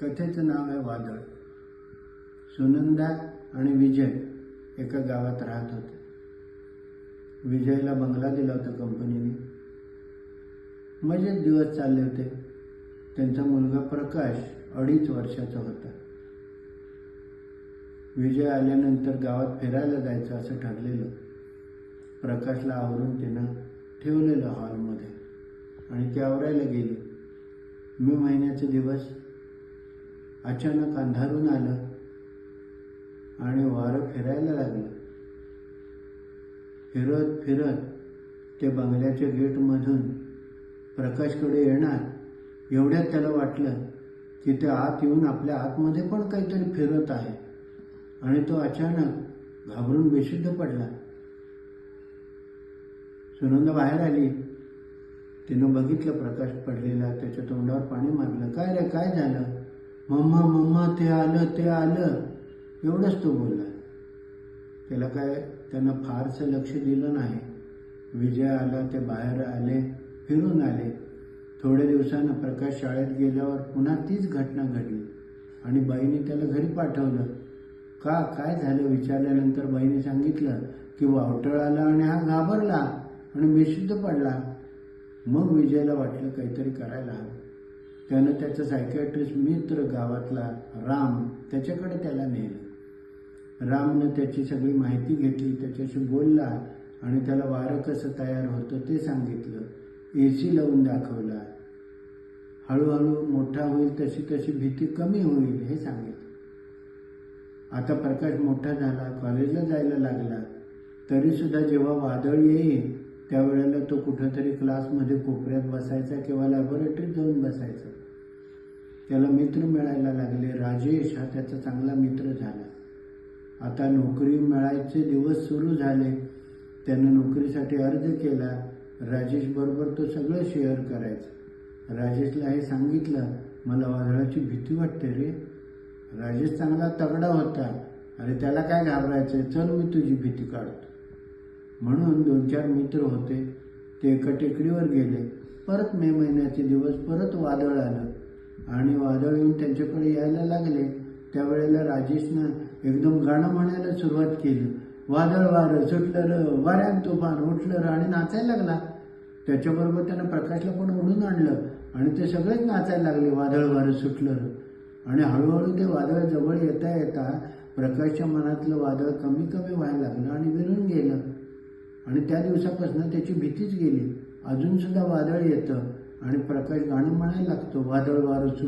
कथेचं नाव आहे वादळ. सुनंदा आणि विजय एका गावात राहत होते. विजयला बंगला दिला होता कंपनीने. मजेत दिवस चालले होते. त्यांचा मुलगा प्रकाश 2.5 वर्षाचा होता. विजय आल्यानंतर गावात फिरायला जायचं असं ठरलेलं. प्रकाशला आवरून तिनं ठेवलेलं हॉलमध्ये आणि ती आवरायला गेली. मे महिन्याचे दिवस. अचानक अंधारून आलं आणि वारं फिरायला लागलं. फिरत फिरत ते बंगल्याच्या गेटमधून प्रकाशकडे येणार एवढ्यात त्याला वाटलं की ते आत येऊन आपल्या आतमध्ये पण काहीतरी फिरत आहे आणि तो अचानक घाबरून बेशुद्ध पडला. सुनंदा बाहेर आली. तिनं बघितलं प्रकाश पडलेला. त्याच्या तोंडावर पाणी मारलं. काय रे, काय झालं? मम्मा मम्मा ते आलं एवढंच तो बोलला. त्यानं फारसं लक्ष दिलं नाही. विजय आला. ते बाहेर आले, फिरून आले. थोड्या दिवसानं प्रकाश शाळेत गेल्यावर पुन्हा तीच घटना घडली आणि बाईने त्याला घरी पाठवलं. काय झालं विचारल्यानंतर बाईने सांगितलं की वावटळ आला आणि हा घाबरला आणि बेशुद्ध पडला. मग विजयला वाटलं काहीतरी करायला हवं. त्यानं त्याचा सायकॅट्रिस्ट मित्र गावातला राम त्याच्याकडे त्याला नेलं. रामनं त्याची सगळी माहिती घेतली, त्याच्याशी बोलला आणि त्याला वारं कसं तयार होतं ते सांगितलं. AC लावून दाखवला. हळूहळू मोठा होईल तशी तशी भीती कमी होईल हे सांगितलं. आता प्रकाश मोठा झाला, कॉलेजला जायला लागला. तरीसुद्धा जेव्हा वादळ येईल त्यावेळेला तो कुठंतरी क्लासमध्ये कोपऱ्यात बसायचा किंवा लॅबोरेटरीत जाऊन बसायचा. त्याला मित्र मिळायला लागले. राजेश हा त्याचा चांगला मित्र झाला. आता नोकरी मिळायचे दिवस सुरू झाले. त्यानं नोकरीसाठी अर्ज केला. राजेश बरोबर तो सगळं शेअर करायचा. राजेशला हे सांगितलं, मला वादळाची भीती वाटते रे. राजेश चांगला तगडा होता. अरे त्याला काय घाबरायचं, चल मी तुझी भीती काढतो. म्हणून 2-4 मित्र होते. ते एका टेकडीवर गेले. परत मे महिन्याचे दिवस. परत वादळ आलं आणि वादळ येऊन त्यांच्याकडे यायला लागले. त्यावेळेला राजेशनं एकदम गाणं म्हणायला सुरुवात केली. वादळ वारं सुटलं र, वाऱ्यान तुफान उठलं र आणि नाचायला लागला. त्याच्याबरोबर त्यानं प्रकाशला पण ओढून आणलं आणि ते सगळेच नाचायला लागले. वादळ वारं सुटलं र. आणि हळूहळू ते वादळ जवळ येता येता प्रकाशच्या मनातलं वादळ कमी कमी व्हायला लागलं आणि विरून गेलं. आणि त्या दिवसापासून त्याची भीतीच गेली. अजून सुद्धा वादळ येतं आणि प्रकाश गाणं म्हणायला लागतो. वादळ वारं सुटलं